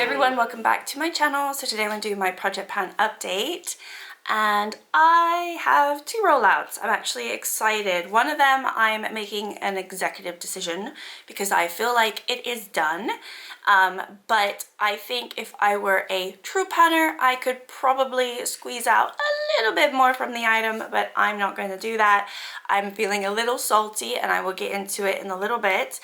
everyone, welcome back to my channel. So today I'm going to do my project pan update and I have two rollouts. I'm actually excited. One of them I'm making an executive decision because I feel like it is done. But I think if I were a true panner, I could probably squeeze out a little bit more from the item, but I'm not going to do that. I'm feeling a little salty and I will get into it in a little bit.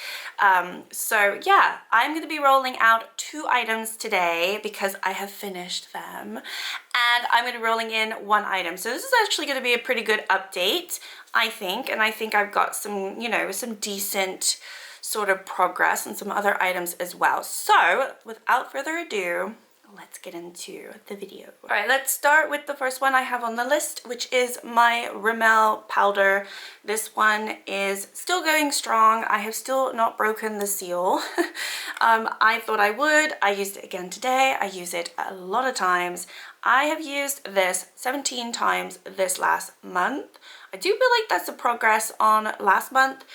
So yeah, I'm going to be rolling out two items today because I have finished them, and I'm going to be rolling in one item. So this is actually going to be a pretty good update, I think, and I think I've got some, you know, some decent sort of progress and some other items as well. So without further ado, let's get into the video. All right, let's start with the first one I have on the list, which is my Rimmel powder. This one is still going strong. I have still not broken the seal. I thought I would. I used it again today. I use it a lot of times. I have used this 17 times this last month. I do feel like that's a progress on last month.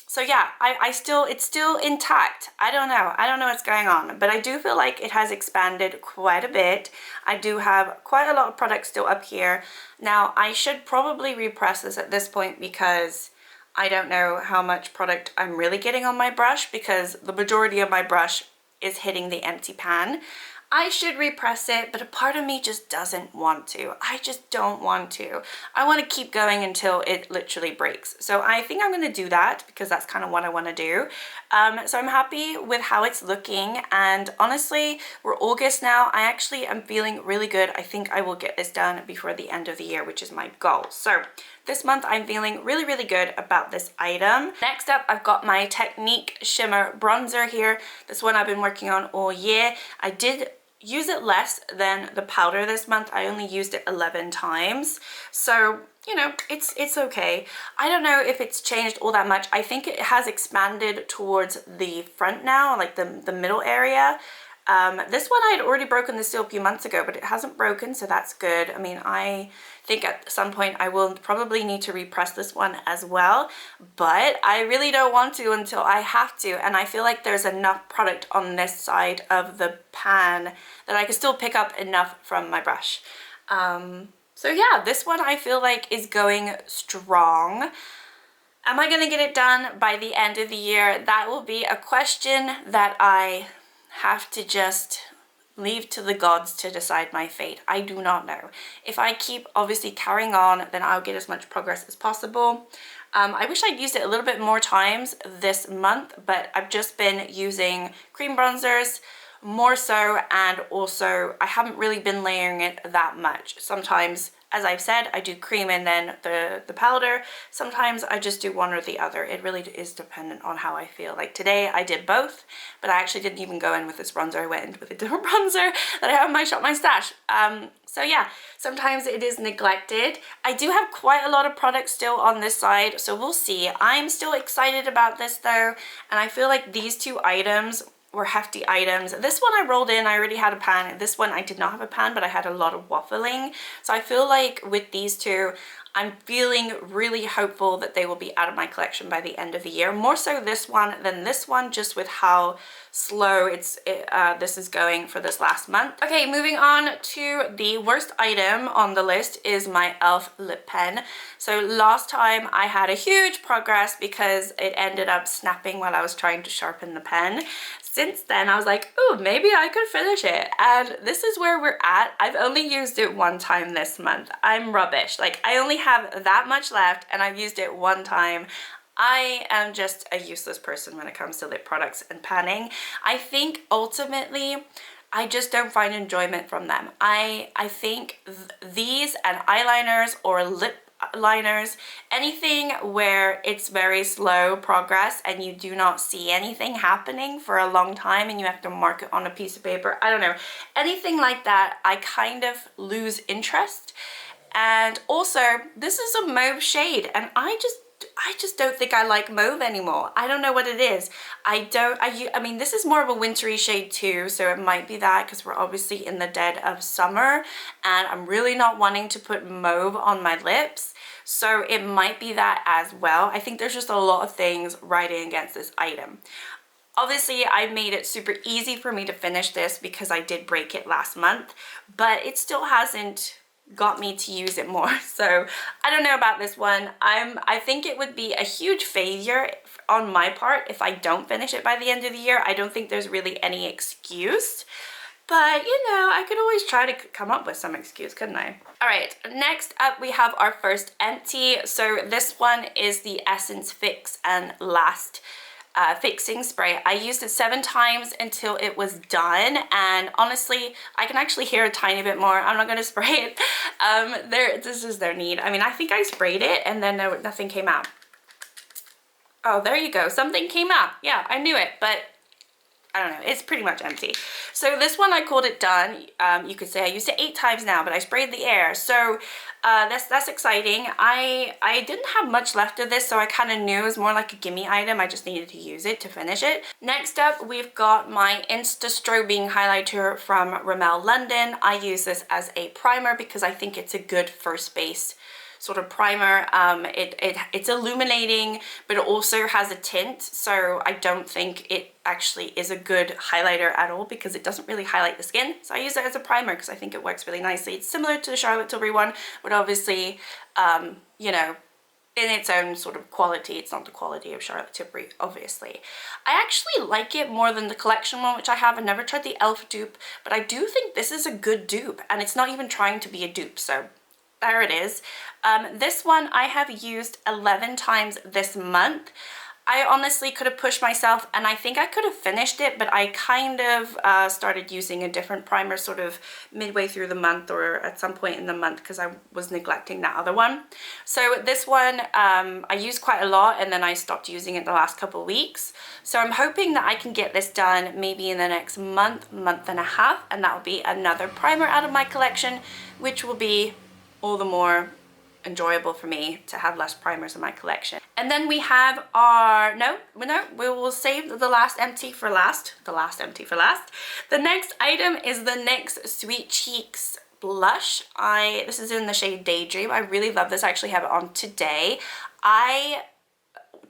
So yeah, it's still intact. I don't know what's going on, but I do feel like it has expanded quite a bit. I do have quite a lot of products still up here. Now, I should probably repress this at this point because I don't know how much product I'm really getting on my brush, because the majority of my brush is hitting the empty pan. I should repress it, but a part of me just doesn't want to. I just don't want to. I want to keep going until it literally breaks. So I think I'm going to do that because that's kind of what I want to do. So I'm happy with how it's looking, and honestly, we're August now. I actually am feeling really good. I think I will get this done before the end of the year, which is my goal. So this month I'm feeling really, really good about this item. Next up, I've got my Technique Shimmer Bronzer here. This one I've been working on all year. I did use it less than the powder this month. I only used it 11 times. So, you know, it's okay. I don't know if it's changed all that much. I think it has expanded towards the front now, like the middle area. This one I had already broken the seal a few months ago, but it hasn't broken, so that's good. I mean, I think at some point I will probably need to repress this one as well, but I really don't want to until I have to, and I feel like there's enough product on this side of the pan that I can still pick up enough from my brush. So yeah, this one I feel like is going strong. Am I gonna get it done by the end of the year? That will be a question that I have to just leave to the gods to decide my fate. I do not know. If I keep obviously carrying on, then I'll get as much progress as possible. I wish I'd used it a little bit more times this month, but I've just been using cream bronzers more so, and also I haven't really been layering it that much. Sometimes, as I've said, I do cream and then the powder. Sometimes I just do one or the other. It really is dependent on how I feel. Like today I did both, but I actually didn't even go in with this bronzer. I went in with a different bronzer that I have in my shop, my stash. So yeah, sometimes it is neglected. I do have quite a lot of products still on this side, so we'll see. I'm still excited about this though, and I feel like these two items were hefty items. This one I rolled in, I already had a pan. This one I did not have a pan, but I had a lot of waffling. So I feel like with these two, I'm feeling really hopeful that they will be out of my collection by the end of the year. More so this one than this one, just with how slow this is going for this last month. Okay, moving on to the worst item on the list is my e.l.f. lip pen. So last time I had a huge progress because it ended up snapping while I was trying to sharpen the pen. Since then, I was like, oh, maybe I could finish it. And this is where we're at. I've only used it one time this month. I'm rubbish. Like, I only have that much left and I've used it one time. I am just a useless person when it comes to lip products and panning. I think ultimately, I just don't find enjoyment from them. I think these and eyeliners or lip liners, anything where it's very slow progress and you do not see anything happening for a long time and you have to mark it on a piece of paper, I don't know, anything like that, I kind of lose interest. And also, this is a mauve shade and I just don't think I like mauve anymore. I don't know what it is. I mean, this is more of a wintry shade too, so it might be that because we're obviously in the dead of summer and I'm really not wanting to put mauve on my lips. So it might be that as well. I think there's just a lot of things riding against this item. Obviously, I made it super easy for me to finish this because I did break it last month, but it still hasn't got me to use it more. So I don't know about this one. I think it would be a huge failure on my part if I don't finish it by the end of the year. I don't think there's really any excuse. But, you know, I could always try to come up with some excuse, couldn't I? All right, next up we have our first empty. So this one is the Essence Fix and Last fixing spray. I used it 7 times until it was done, and honestly, I can actually hear a tiny bit more. I'm not going to spray it. This is their need. I mean, I think I sprayed it and then nothing came out. Oh, there you go. Something came out. Yeah, I knew it, but I don't know, it's pretty much empty. So this one I called it done. You could say I used it 8 times now, but I sprayed the air. So that's exciting. I didn't have much left of this, so I kind of knew it was more like a gimme item. I just needed to use it to finish it. Next up, we've got my Insta Strobing highlighter from Rimmel London. I use this as a primer because I think it's a good first base sort of primer. It's illuminating, but it also has a tint, so I don't think it actually is a good highlighter at all because it doesn't really highlight the skin. So I use it as a primer because I think it works really nicely. It's similar to the Charlotte Tilbury one, but obviously, you know, in its own sort of quality. It's not the quality of Charlotte Tilbury, obviously. I actually like it more than the collection one, which I have. I've never tried the e.l.f. dupe, but I do think this is a good dupe, and it's not even trying to be a dupe, so there it is. This one I have used 11 times this month. I honestly could have pushed myself, and I think I could have finished it, but I kind of started using a different primer sort of midway through the month or at some point in the month because I was neglecting that other one. So this one I used quite a lot, and then I stopped using it the last couple of weeks. So I'm hoping that I can get this done maybe in the next month and a half, and that will be another primer out of my collection, which will be all the more enjoyable for me to have less primers in my collection. And then we have our, we will save the last empty for last. The next item is the NYX Sweet Cheeks blush. This is in the shade Daydream. I really love this. I actually have it on today. I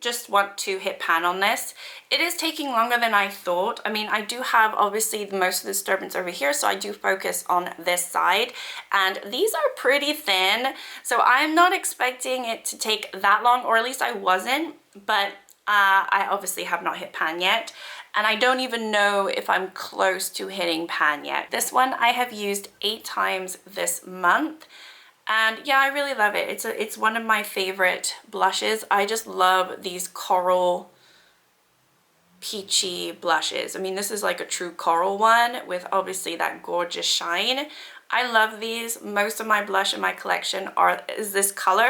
just want to hit pan on this. It is taking longer than I thought. I mean, I do have obviously most of the disturbance over here, so I do focus on this side, and these are pretty thin, so I'm not expecting it to take that long, or at least I wasn't, but I obviously have not hit pan yet, and I don't even know if I'm close to hitting pan yet. This one I have used 8 times this month. And yeah, I really love it. It's one of my favorite blushes. I just love these coral peachy blushes. I mean, this is like a true coral one with obviously that gorgeous shine. I love these. Most of my blush in my collection is this color.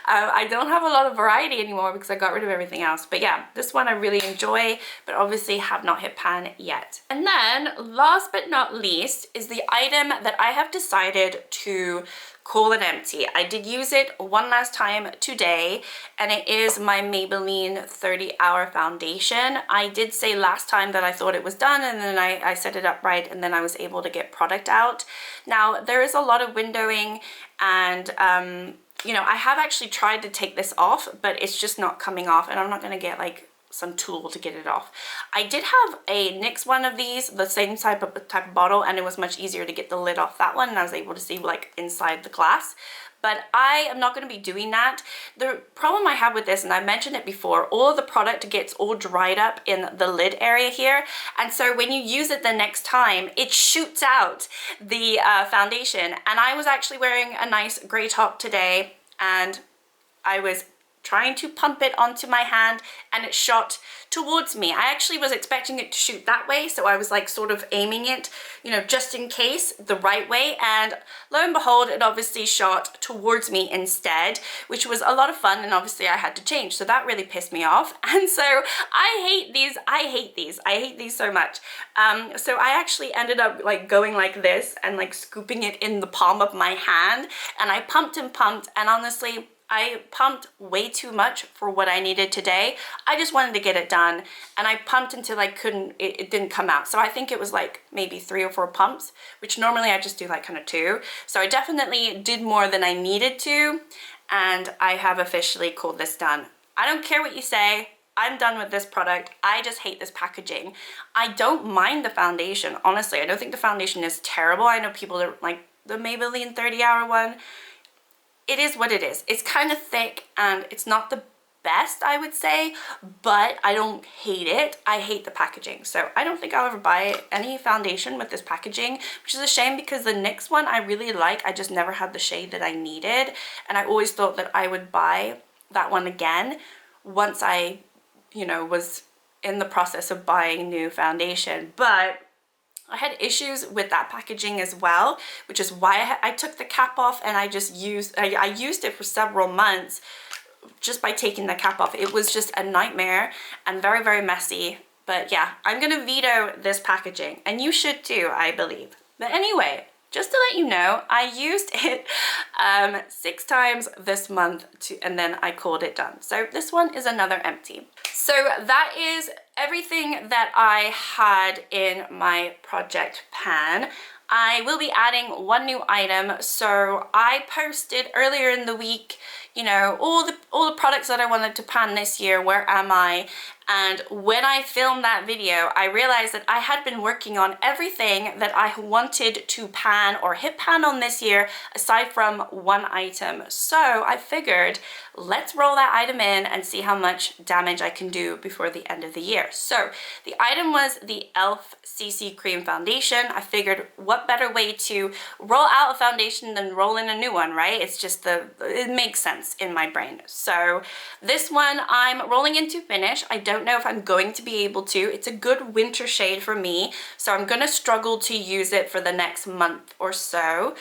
I don't have a lot of variety anymore because I got rid of everything else. But yeah, this one I really enjoy, but obviously have not hit pan yet. And then last but not least is the item that I have decided to call it empty. I did use it one last time today, and it is my Maybelline 30 Hour Foundation. I did say last time that I thought it was done, and then I set it up right, and then I was able to get product out. Now, there is a lot of windowing, and you know, I have actually tried to take this off, but it's just not coming off, and I'm not gonna get like some tool to get it off. I did have a NYX one of these, the same type of bottle, and it was much easier to get the lid off that one, and I was able to see like inside the glass. But I am not going to be doing that. The problem I have with this, and I mentioned it before, all of the product gets all dried up in the lid area here, and so when you use it the next time, it shoots out the foundation. And I was actually wearing a nice gray top today, and I was trying to pump it onto my hand, and it shot towards me. I actually was expecting it to shoot that way, so I was like sort of aiming it, you know, just in case, the right way, and lo and behold, it obviously shot towards me instead, which was a lot of fun, and obviously I had to change, so that really pissed me off. And so I hate these so much. So I actually ended up like going like this and like scooping it in the palm of my hand, and I pumped and pumped, and honestly, I pumped way too much for what I needed today. I just wanted to get it done, and I pumped until I couldn't, it didn't come out. So I think it was like maybe 3 or 4 pumps, which normally I just do like kind of 2. So I definitely did more than I needed to, and I have officially called this done. I don't care what you say, I'm done with this product. I just hate this packaging. I don't mind the foundation, honestly. I don't think the foundation is terrible. I know people that like the Maybelline 30-hour one. It is what it is. It's kind of thick and it's not the best, I would say, but I don't hate it. I hate the packaging. So I don't think I'll ever buy any foundation with this packaging, which is a shame because the NYX one I really like. I just never had the shade that I needed. And I always thought that I would buy that one again once I, you know, was in the process of buying new foundation. But I had issues with that packaging as well, which is why I took the cap off, and I just used, I used it for several months just by taking the cap off. It was just a nightmare and very, very messy. But yeah, I'm gonna veto this packaging, and you should too, I believe. But anyway, just to let you know, I used it 6 times this month and then I called it done. So this one is another empty. So that is everything that I had in my project pan. I will be adding one new item. So I posted earlier in the week, you know, all the products that I wanted to pan this year. Where am I? And when I filmed that video, I realized that I had been working on everything that I wanted to pan or hit pan on this year, aside from one item. So I figured, let's roll that item in and see how much damage I can do before the end of the year. So the item was the e.l.f. CC Cream Foundation. I figured what better way to roll out a foundation than roll in a new one, right? It's just it makes sense in my brain. So this one I'm rolling into finish. I don't know if I'm going to be able to. It's a good winter shade for me, so I'm gonna struggle to use it for the next month or so.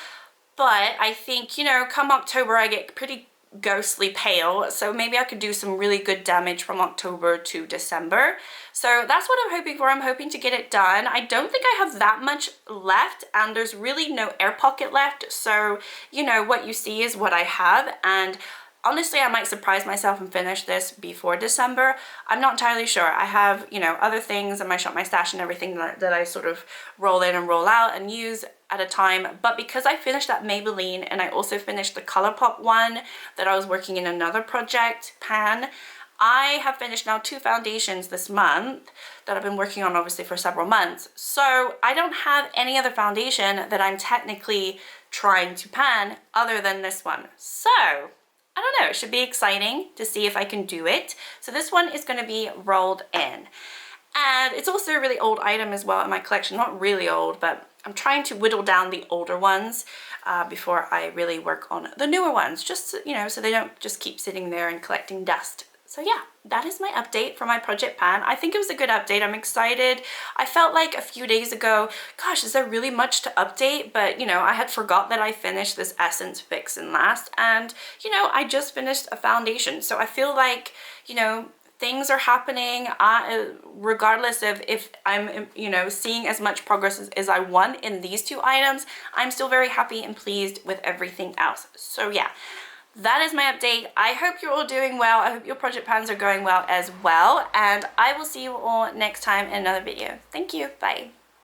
But I think, you know, come October I get pretty ghostly pale, so maybe I could do some really good damage from October to December. So that's what I'm hoping for. I'm hoping to get it done. I don't think I have that much left, and there's really no air pocket left, so you know, what you see is what I have. And honestly, I might surprise myself and finish this before December. I'm not entirely sure. I have, you know, other things in my shop, my stash and everything that I sort of roll in and roll out and use at a time. But because I finished that Maybelline and I also finished the Colourpop one that I was working in another project pan, I have finished now 2 foundations this month that I've been working on obviously for several months. So I don't have any other foundation that I'm technically trying to pan other than this one. So I don't know, it should be exciting to see if I can do it. So this one is going to be rolled in. And it's also a really old item as well in my collection. Not really old, but I'm trying to whittle down the older ones before I really work on the newer ones. Just, you know, so they don't just keep sitting there and collecting dust. So yeah, that is my update for my project pan. I think it was a good update. I'm excited. I felt like a few days ago, gosh, is there really much to update? But, you know, I had forgot that I finished this Essence Fix and Last. And, you know, I just finished a foundation. So I feel like, you know, things are happening regardless of if I'm, you know, seeing as much progress as I want in these 2 items. I'm still very happy and pleased with everything else. So yeah. That is my update. I hope you're all doing well. I hope your project pans are going well as well. And I will see you all next time in another video. Thank you. Bye.